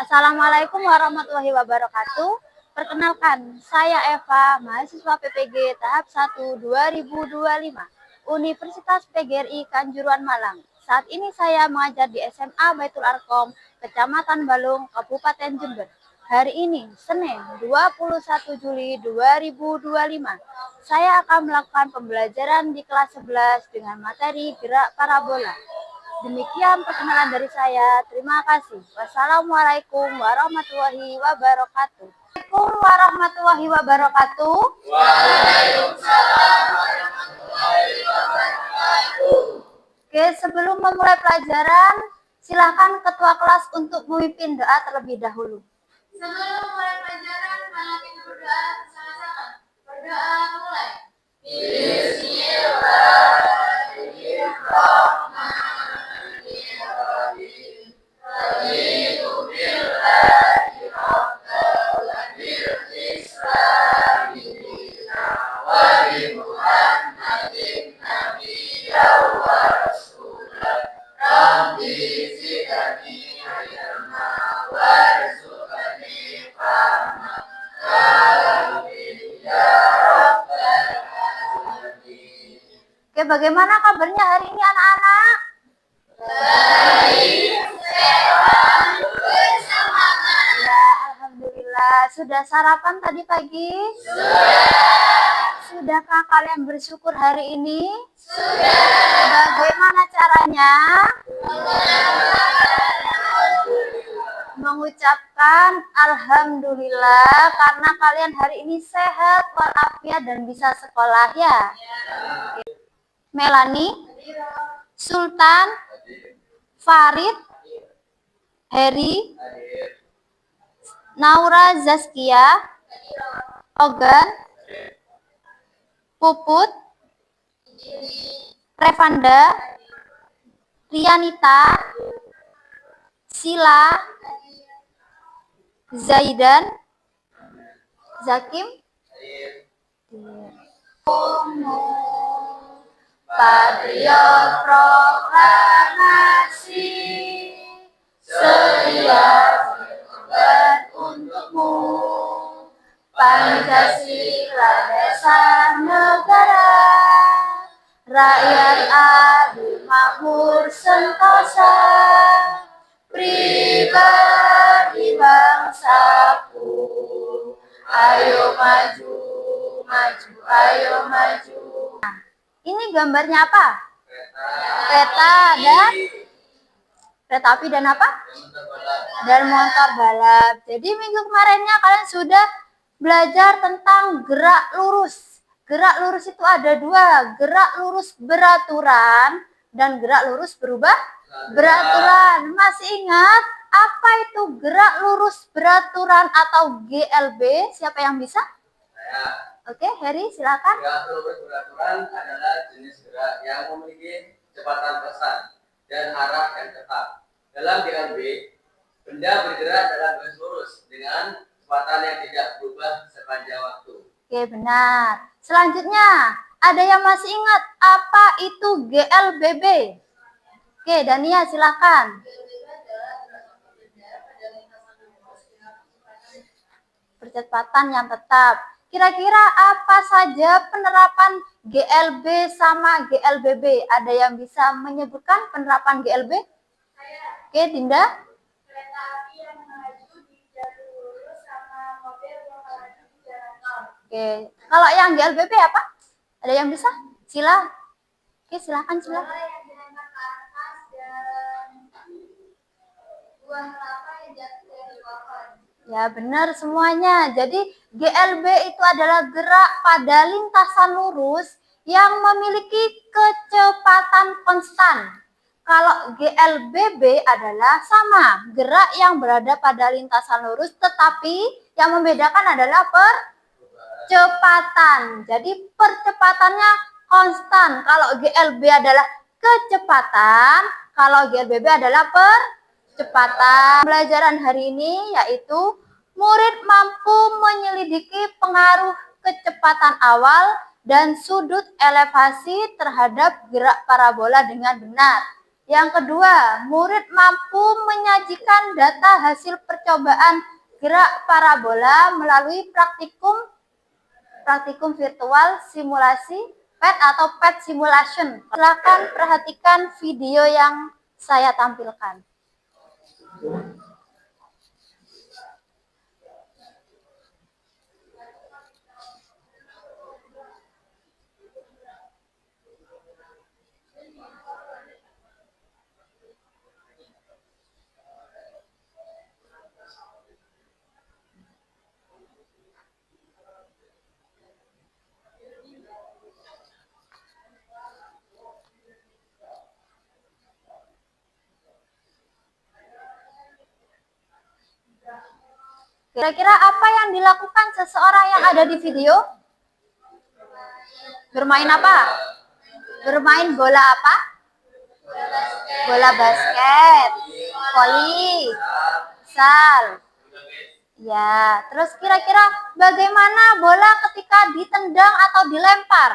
Assalamualaikum warahmatullahi wabarakatuh. Perkenalkan, saya Eva, mahasiswa PPG tahap 1 2025, Universitas PGRI Kanjuruhan Malang. Saat ini saya mengajar di SMA Baitul Arkom, Kecamatan Balung, Kabupaten Jember. Hari ini, Senin 21 Juli 2025, saya akan melakukan pembelajaran di kelas 11 dengan materi gerak parabola. Demikian perkenalan dari saya. Terima kasih. Wassalamualaikum warahmatullahi wabarakatuh. Waalaikumsalam warahmatullahi wabarakatuh. Waalaikumsalam warahmatullahi wabarakatuh. Oke, sebelum memulai pelajaran, silakan ketua kelas untuk memimpin doa terlebih dahulu. Sebelum mulai pelajaran, mari kita berdoa bersama-sama. Berdoa mulai. Oke, bagaimana kabarnya hari ini anak-anak? Baik, sehat, bersemangat. Ya, alhamdulillah. Sudah sarapan tadi pagi? Sudah. Sudahkah kalian bersyukur hari ini? Sudah. Bagaimana caranya? Mengucapkan alhamdulillah karena kalian hari ini sehat walafiat dan bisa sekolah ya. Melani, Sultan, Farid, Heri, Naura Zaskia, Ogan, Puput, Revanda, Rianita, Sila, Zaidan, Zakim, Patriot proklamasi, setia berkorban untukmu, Pancasila dasar negara, rakyat adil makmur sentosa, pribadi bangsaku, ayo maju, maju, ayo maju. Ini gambarnya apa? Kereta dan kereta api dan apa? Dan motor balap. Jadi minggu kemarinnya kalian sudah belajar tentang gerak lurus. Gerak lurus itu ada dua, gerak lurus beraturan dan gerak lurus berubah beraturan. Masih ingat apa itu gerak lurus beraturan atau GLB? Siapa yang bisa? Saya. Oke, Heri silakan. Gerak lurus beraturan adalah jenis gerak yang memiliki kecepatan pesat dan arah yang tetap. Dalam GLB, benda bergerak dalam garis lurus dengan kecepatan yang tidak berubah sepanjang waktu. Oke, benar. Selanjutnya, ada yang masih ingat apa itu GLBB? Oke, Dania silakan. Percepatan yang tetap. Kira-kira apa saja penerapan GLB sama GLBB? Ada yang bisa menyebutkan penerapan GLB? Oke, Dinda. Kereta api yang melaju di jalur lurus sama mobil yang melaju di jalan tol. Oke, kalau yang GLBB apa? Ada yang bisa? Sila. Oke, silakan Sila. Bola yang dilempar ke atas dan buah kelapa yang jatuh dari pohon. Ya, benar semuanya. Jadi GLB itu adalah gerak pada lintasan lurus yang memiliki kecepatan konstan. Kalau GLBB adalah sama, gerak yang berada pada lintasan lurus, tetapi yang membedakan adalah percepatan. Jadi percepatannya konstan. Kalau GLB adalah kecepatan, kalau GLBB adalah percepatan. Pelajaran hari ini yaitu murid mampu menyelidiki pengaruh kecepatan awal dan sudut elevasi terhadap gerak parabola dengan benar. Yang kedua, murid mampu menyajikan data hasil percobaan gerak parabola melalui praktikum virtual simulasi PET atau PET simulation. Silakan perhatikan video yang saya tampilkan. Kira-kira apa yang dilakukan seseorang yang ada di video? Bermain apa? Bermain bola apa? Bola basket, voli, futsal. Ya, terus kira-kira bagaimana bola ketika ditendang atau dilempar?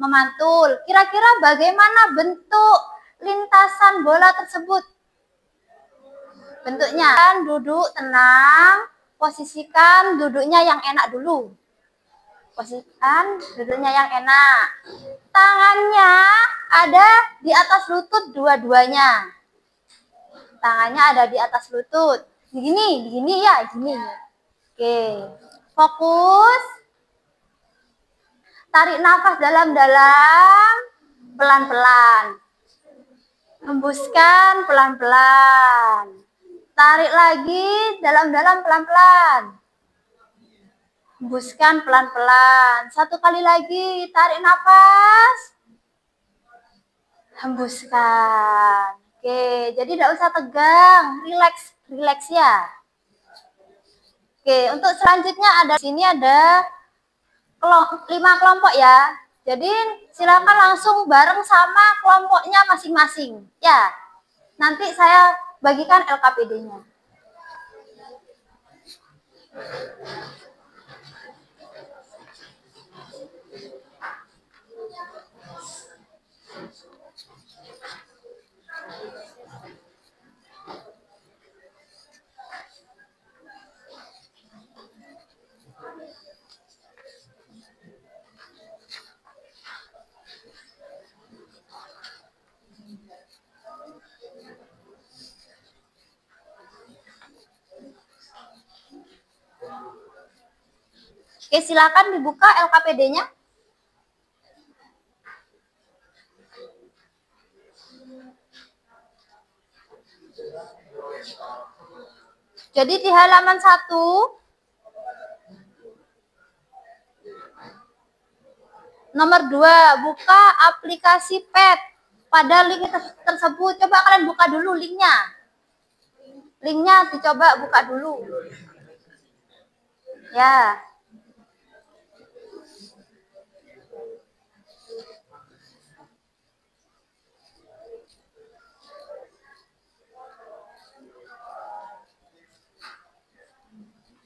Memantul. Kira-kira bagaimana bentuk lintasan bola tersebut? Bentuknya kan duduk tenang, posisikan duduknya yang enak dulu. Posisikan duduknya yang enak. Tangannya ada di atas lutut dua-duanya. Tangannya ada di atas lutut. Gini ya, gini. Oke. Fokus. Tarik nafas dalam-dalam, pelan-pelan. Hembuskan pelan-pelan. Tarik lagi dalam-dalam pelan-pelan. Hembuskan pelan-pelan. Satu kali lagi, tarik nafas. Hembuskan. Oke, jadi tidak usah tegang, relax ya. Oke, untuk selanjutnya ada sini ada 5 kelompok ya. Jadi silakan langsung bareng sama kelompoknya masing-masing. Ya, nanti saya bagikan LKPD-nya. Oke, silakan dibuka LKPD-nya. Jadi di halaman 1 nomor 2, buka aplikasi PET. Pada link tersebut, coba kalian buka dulu linknya. Linknya dicoba buka dulu. Ya.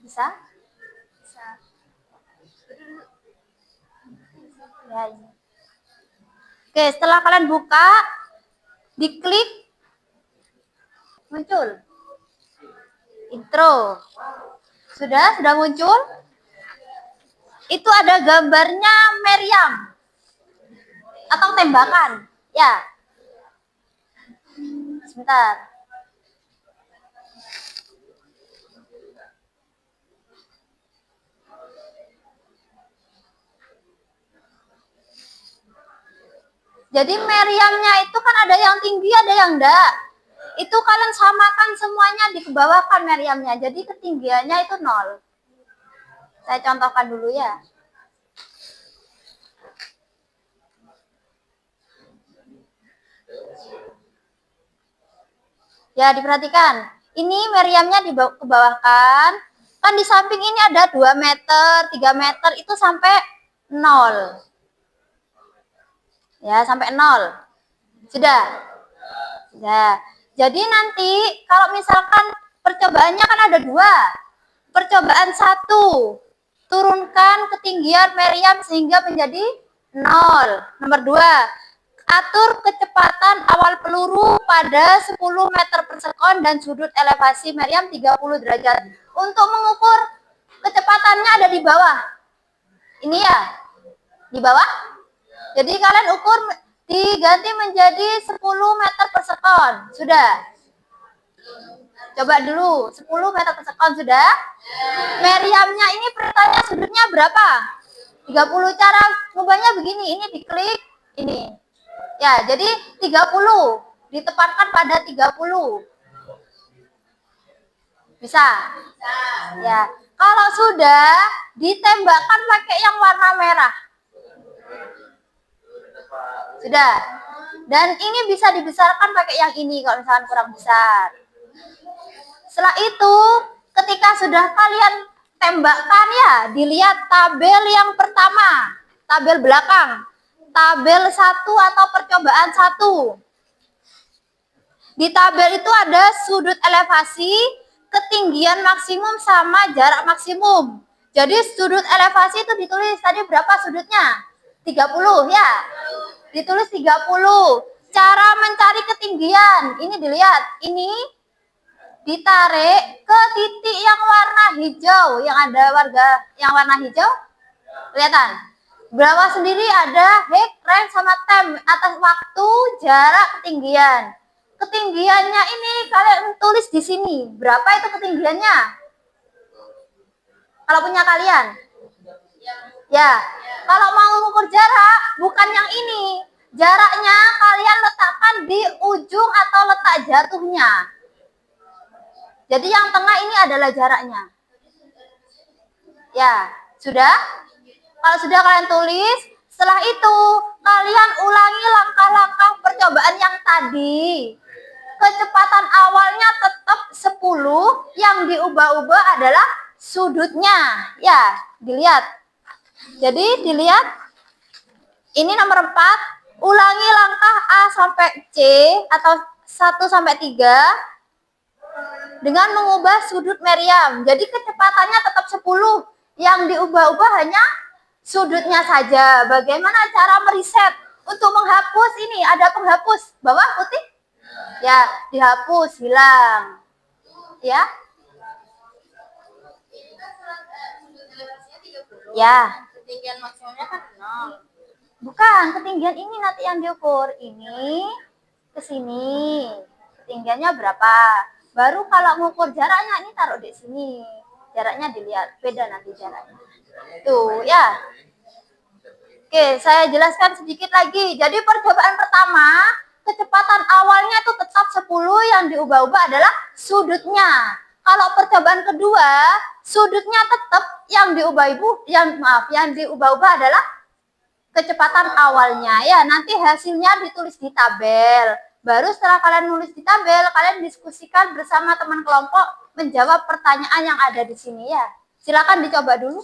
Bisa? Bisa. Ya, ini. Oke, setelah kalian buka, diklik, muncul. Intro. Sudah muncul? Itu ada gambarnya meriam. Atau tembakan. Ya. Sebentar. Jadi meriamnya itu kan ada yang tinggi, ada yang enggak. Itu kalian samakan semuanya di bawahkan meriamnya. Jadi ketinggiannya itu 0. Saya contohkan dulu ya. Ya, diperhatikan. Ini meriamnya dibawahkan. Kan di samping ini ada 2 meter, 3 meter, itu sampai 0. Ya, sampai 0. Sudah? Sudah. Jadi nanti kalau misalkan percobaannya kan ada 2. Percobaan 1, turunkan ketinggian meriam sehingga menjadi 0. Nomor 2, Atur kecepatan awal peluru pada 10 meter per sekon dan sudut elevasi meriam 30 derajat. Untuk mengukur kecepatannya ada di bawah. Ini ya, di bawah. Jadi kalian ukur diganti menjadi 10 meter per sekon. Sudah. Coba dulu, 10 meter per sekon sudah. Meriamnya ini pertanya sudutnya berapa? 30. Cara ngubahnya begini, ini diklik, ini. Ya, jadi 30. Ditempatkan pada 30. Bisa? Ya. Kalau sudah, ditembakkan pakai yang warna merah. Sudah. Dan ini bisa dibesarkan pakai yang ini kalau misalkan kurang besar. Setelah itu, ketika sudah kalian tembakkan ya, dilihat tabel yang pertama, tabel belakang, tabel 1 atau percobaan 1. Di tabel itu ada sudut elevasi, ketinggian maksimum sama jarak maksimum. Jadi sudut elevasi itu ditulis tadi berapa sudutnya? 30 ya. Ditulis 30. Cara mencari ketinggian, ini dilihat, ini ditarik ke titik yang warna hijau, yang ada yang warna hijau, kelihatan. Bawah sendiri ada height, range, sama time, atas waktu, jarak, ketinggian. Ketinggiannya ini kalian tulis di sini. Berapa itu ketinggiannya? Kalau punya kalian? Ya. Kalau mau mengukur jarak, bukan yang ini. Jaraknya kalian letakkan di ujung atau letak jatuhnya. Jadi yang tengah ini adalah jaraknya. Ya, sudah? Kalau sudah kalian tulis, setelah itu kalian ulangi langkah-langkah percobaan yang tadi. Kecepatan awalnya tetap 10, yang diubah-ubah adalah sudutnya. Ya, dilihat. Jadi dilihat, ini nomor 4, ulangi langkah A sampai C atau 1 sampai 3 dengan mengubah sudut meriam. Jadi kecepatannya tetap 10, yang diubah-ubah hanya sudutnya saja. Bagaimana cara meriset? Untuk menghapus ini, ada penghapus bawah putih? Ya, dihapus, hilang. Ya. Ya. Ketinggian maksimumnya kan 0. Bukan, ketinggian ini nanti yang diukur. Ini ke sini. Ketinggiannya berapa? Baru kalau ngukur jaraknya, ini taruh di sini. Jaraknya dilihat, beda nanti jaraknya. Tuh, ya. Oke, saya jelaskan sedikit lagi. Jadi percobaan pertama, kecepatan awalnya itu tetap 10, yang diubah-ubah adalah sudutnya. Kalau percobaan kedua, sudutnya tetap, yang diubah-ubah adalah kecepatan awalnya. Ya, nanti hasilnya ditulis di tabel. Baru setelah kalian nulis di tabel, kalian diskusikan bersama teman kelompok menjawab pertanyaan yang ada di sini ya. Silakan dicoba dulu.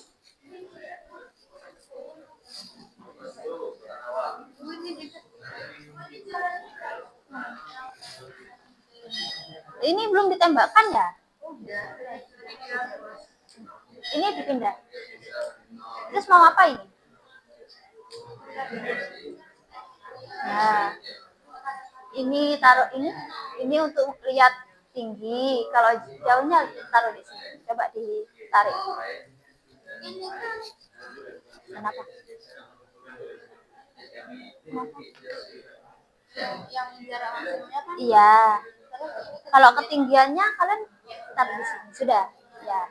Ini belum ditembakkan ya? Ini dipindah. Terus mau apa ini? Nah, ini taruh ini untuk lihat tinggi. Kalau jauhnya taruh di sini. Coba ditarik. Kenapa? Yang jarak maksimumnya kan? Iya. Kalau ketinggiannya kalian taruh di sini. Sudah. Ya.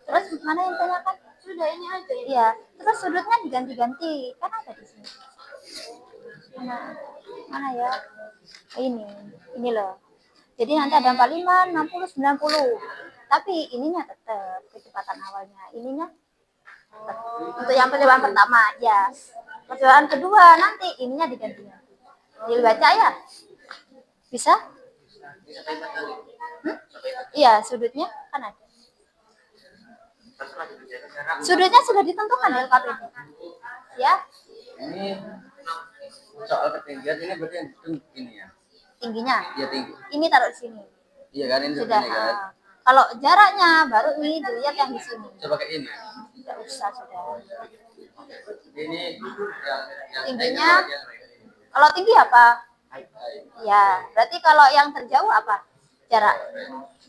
Terus mana yang tanyakan? Sudah, ini aja. Iya. Terus sudutnya diganti-ganti. Kan ada di sini. Mana ya? Ini loh. Jadi nanti ada 45, 60, 90. Tapi ininya tetap kecepatan awalnya. Ininya tetap. Untuk yang percobaan pertama, ya. Percobaan kedua nanti ininya diganti. Dibaca ya? Bisa? Iya, sudutnya kan ada. Sudutnya sudah ditentukan ya LKPD. Ya. Ini soal ketinggian ini berarti yang ini ya. Tingginya. Iya, tinggi. Ini taruh di sini. Iya kan, ini Sudah. ini kan. Kalau jaraknya baru ini dilihat yang di sini. Coba kayak ini. Tidak usah sudah. Ini yang Tingginya Kalau tinggi apa? Hai. Ya, berarti kalau yang terjauh apa? Jarak.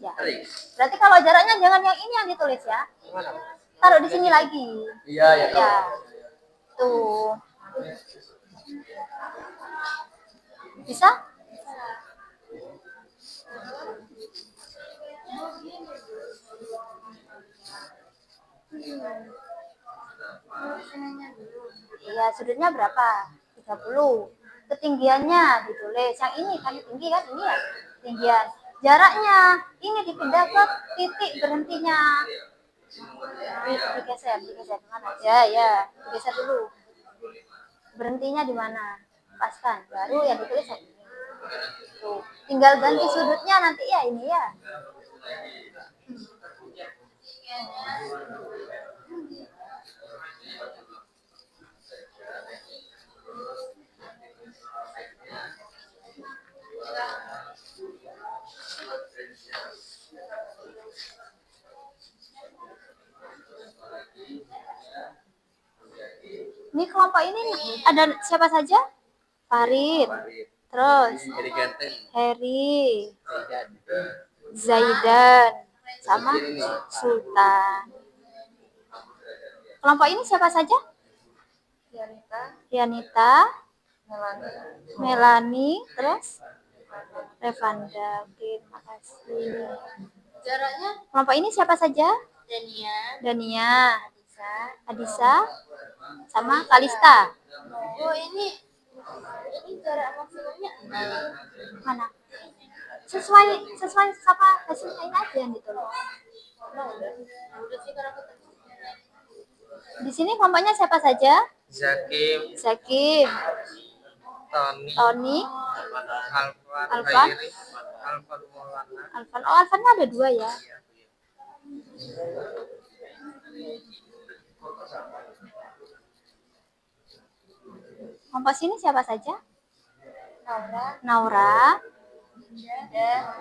Ya. Kali. Berarti kalau jaraknya jangan yang ini yang ditulis ya. Taruh di sini lagi. Iya, ya. Ya. Tuh. Bisa? Iya, sudutnya berapa? 30. Ketinggiannya ditulis. Yang ini kan tinggi kan? Ini ya. Ketinggian. Jaraknya ini dipindah ke titik berhentinya. Digeser mana? Ya, digeser dulu. Berhentinya di mana? Paskan. Baru yang ditulis yang ini. Tuh. Tinggal ganti sudutnya nanti ya ini ya. Ini kelompok ini ada siapa saja? Farid. Terus Heri, Zaidan, sama Sultan. Kelompok ini siapa saja? Rianita, Melani, terus Revanda. Oke, terima kasih. Jaraknya Kelompok ini siapa saja? Dania, Adisa, sama Kalista. oh ini jarak maksimumnya Mana? Sesuai sama hasilnya ini aja yang ditulis. udah sih karena aku Di sini kelompoknya siapa saja? Zakim, Tony, Alvan. Oh, Alvannya ada 2 ya. Kelompok sini siapa saja? Naura,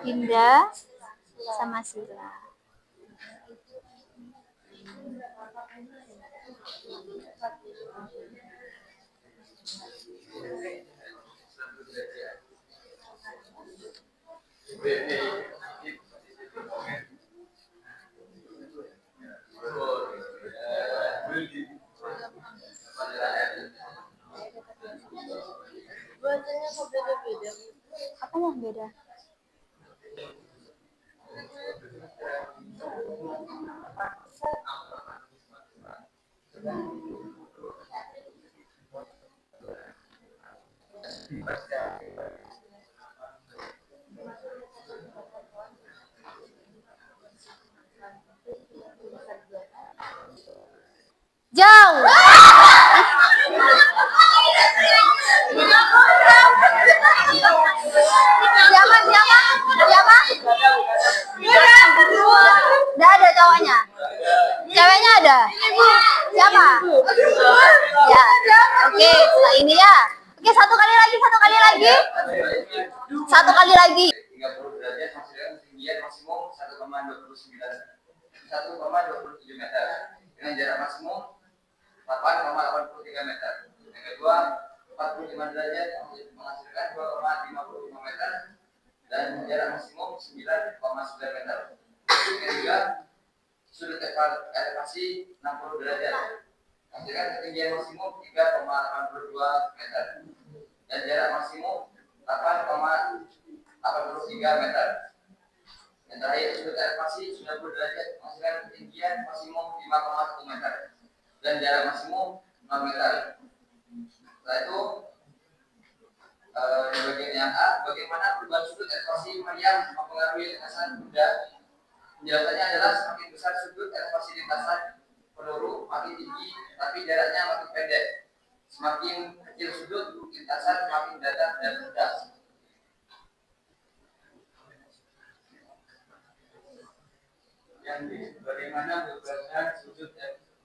Dinda, sama Sila. bahasanya kok beda-beda. Apa yang beda? Jauh. Siapa? Nggak ada cowoknya. Ceweknya ada. Siapa? Ya. Oke, setelah ini ya. Oke, satu kali lagi. 30 derajat menghasilkan ketinggian maksimum 1,27 meter dengan jarak maksimum 8,83 meter. Yang kedua, 45 derajat menghasilkan 2,55 meter dan jarak maksimum 9,9 meter. Yang ketiga, sudut elevasi 60 derajat menghasilkan ketinggian maksimum 3,82 meter dan jarak maksimum 8,83 meter. Yang terakhir, sudut elevasi 90 derajat menghasilkan ketinggian maksimum 5,1 meter dan jarak maksimum 6 meter. Setelah itu, di bagian yang A, bagaimana perubahan sudut elevasi Maryam mempengaruhi lintasan Bunda? Penjelasannya adalah semakin besar sudut elevasi lintasan peluru makin tinggi, tapi jaraknya makin pendek. Semakin kecil sudut lintasan makin datar dan rendah. Yang B, bagaimana perubahan sudut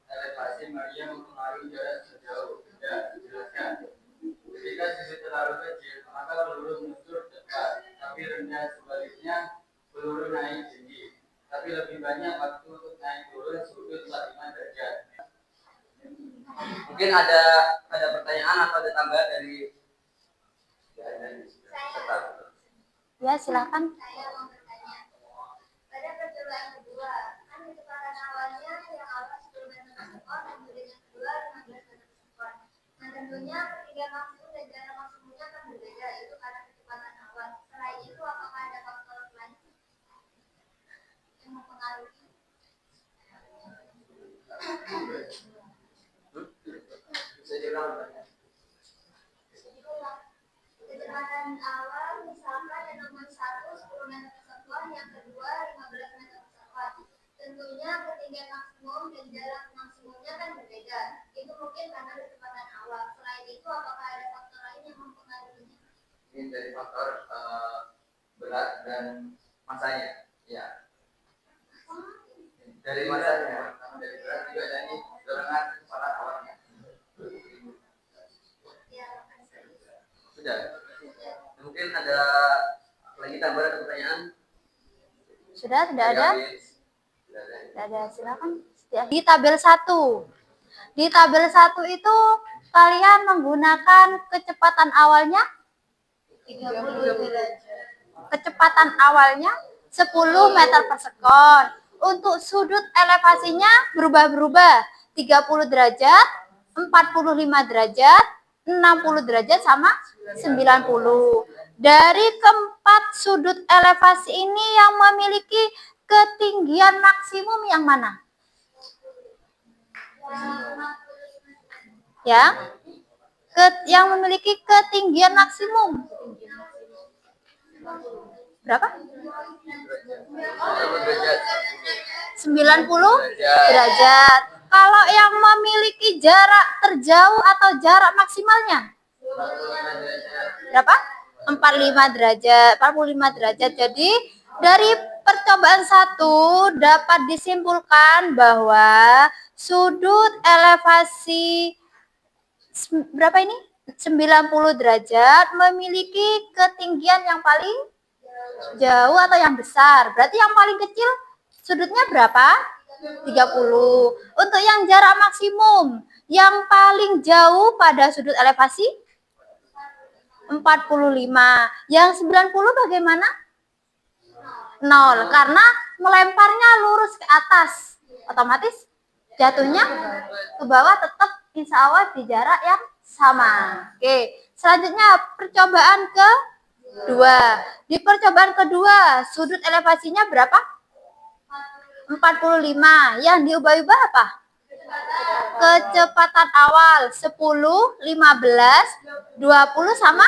elevasi Maryam mempengaruhi jarak sejauh? Ya, dijelaskan. Ketika sudut terlalu kecil, maka peluru meluncur dekat, tapi rendah. Sebaliknya, peluru naik tinggi, tapi lebih banyak waktu untuk naik turun sudut 45 derajat. Mungkin ada pertanyaan atau ada tambahan dari Tetap. Ya, silakan. Saya mau bertanya. Pada percobaan kedua, kan kecepatan awalnya yang awal 10 meter per sekon dan kemudian yang kedua 15 meter per sekon. Nah, tentunya ketinggian maksimum dan jarak maksimumnya akan berbeda, itu karena kecepatan awal. Selain itu, apakah ada faktor lain yang mempengaruhi? Bisa diulang. Kecepatan awal misalkan yang nomor 1 10 meter per sekon, yang kedua 15 meter per sekon. Tentunya ketinggian maksimum dan jarak maksimumnya kan berbeda. Itu mungkin karena kecepatan awal. Selain itu, apakah ada faktor lain yang mempengaruhinya? Ini dari faktor berat dan masanya. Ya. Dari masanya, dari berat juga dan ini dorongan kecepatan awalnya. Ya, Sudah. Mungkin ada lagi tambahan atau pertanyaan? Sudah, tidak ada? Sudah ada. Tidak ada, silakan. Di tabel 1. Di tabel 1 itu kalian menggunakan kecepatan awalnya 30 derajat. kecepatan awalnya 10 meter per sekon. Untuk sudut elevasinya berubah-berubah. 30 derajat, 45 derajat, 60 derajat sama 90. Dari keempat sudut elevasi ini yang memiliki ketinggian maksimum yang mana? Yang memiliki ketinggian maksimum. Berapa? 90 derajat. Kalau yang memiliki jarak terjauh atau jarak maksimalnya berapa? 45 derajat. 45 derajat. Jadi dari percobaan 1 dapat disimpulkan bahwa sudut elevasi berapa ini? 90 derajat memiliki ketinggian yang paling jauh atau yang besar. Berarti yang paling kecil sudutnya berapa? 30. Untuk yang jarak maksimum, yang paling jauh pada sudut elevasi 45. Yang 90 bagaimana? 0. Karena melemparnya lurus ke atas. Otomatis jatuhnya ke bawah, tetap insya Allah di jarak yang sama. Oke, selanjutnya percobaan kedua. Di percobaan kedua, sudut elevasinya berapa? 45. Yang diubah-ubah apa? Kecepatan awal 10, 15, 20 sama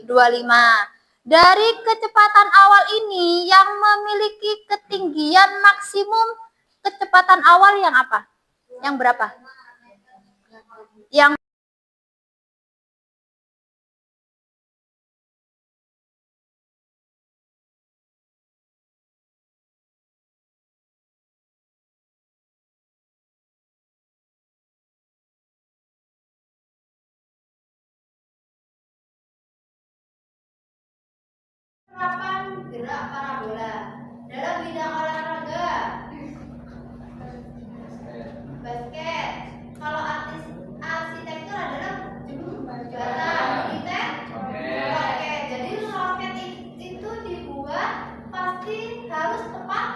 25. Dari kecepatan awal ini yang memiliki ketinggian maksimum kecepatan awal yang apa? Yang berapa? Yang penerapan gerak parabola dalam bidang olahraga basket. Kalau arsitektur adalah jembatan, militer roket. Jadi roket itu dibuat pasti harus tepat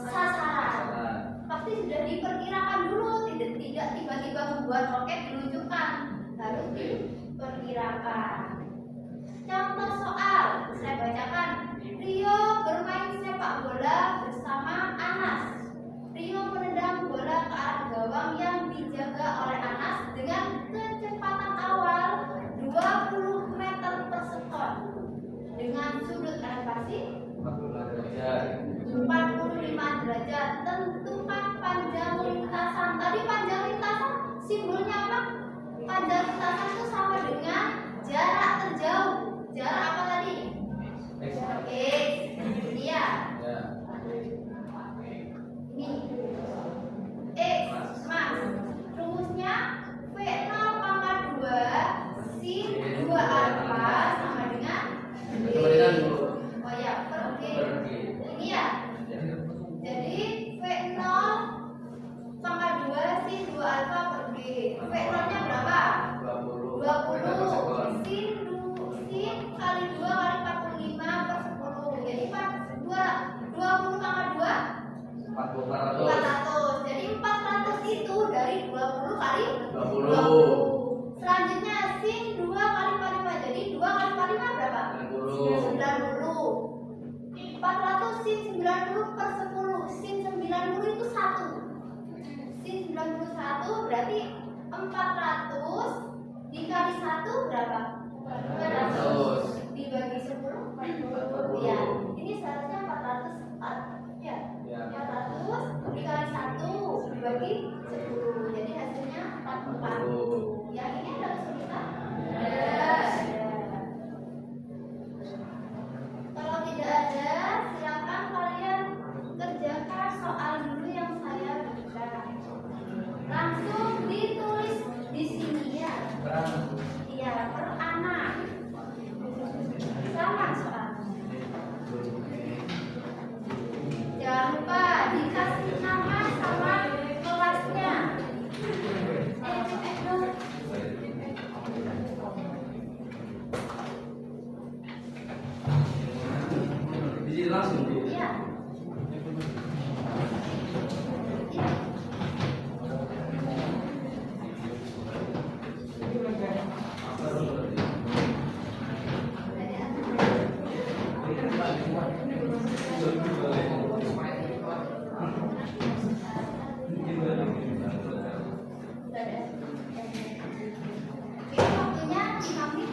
sasaran. Pasti sudah diperkirakan dulu, tidak tiba-tiba membuat roket diluncurkan, harus diperkirakan. Contoh soal, saya bacakan. Rio bermain sepak bola bersama Anas. Rio menendang bola ke arah gawang yang dijaga oleh Anas dengan kecepatan awal 20 meter per sekon dengan sudut elevasi 45 derajat. Tentukan panjang lintasan. Tadi panjang lintasan simbolnya apa? Panjang lintasan itu sama dengan jarak 91 berarti 400 dikali 1 berapa? 400 dibagi 10 40. Ya, ini seharusnya 404 ya. 400 dikali 1 dibagi 10. Jadi hasilnya 44. Yang ini ada kesulitan? Kalau tidak ada, silakan kalian kerjakan soal dulu yang saya berikan. Langsung ditulis di sini ya. Iya, per anak. Sama soalnya. Jangan lupa dikasih nama sama kelasnya. Di sini langsung Bu. Iya. Oke, waktunya 5 menit.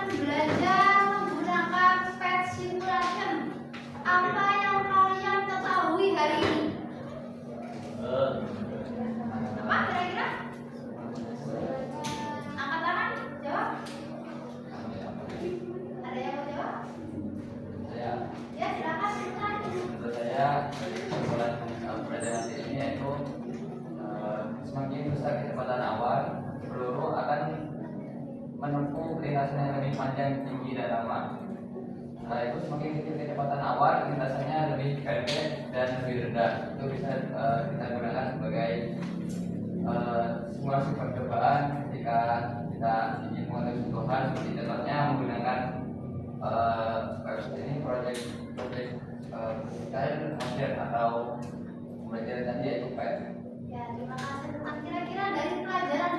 Belajar menggunakan pet simulation. Apa yang kalian ketahui hari ini? Apa kira-kira? Angkat tangan, jawab. Ada yang mau jawab? Saya Ya, silakan. menurut saya kesimpulan pelajaran ini yaitu semakin besar kecepatan awan, peluru akan menempuh lintasan yang lebih panjang, tinggi, dan lama. Setelah itu semakin kecil kecepatan awan, lintasannya lebih pendek dan lebih rendah. Itu bisa kita gunakan sebagai simulasi percobaan ketika kita ingin mengetahui sentuhan, seperti contohnya menggunakan ini proyek kain hasil atau belajar tadi yaitu PET. Ya, terima kasih teman. Kira-kira dari pelajaran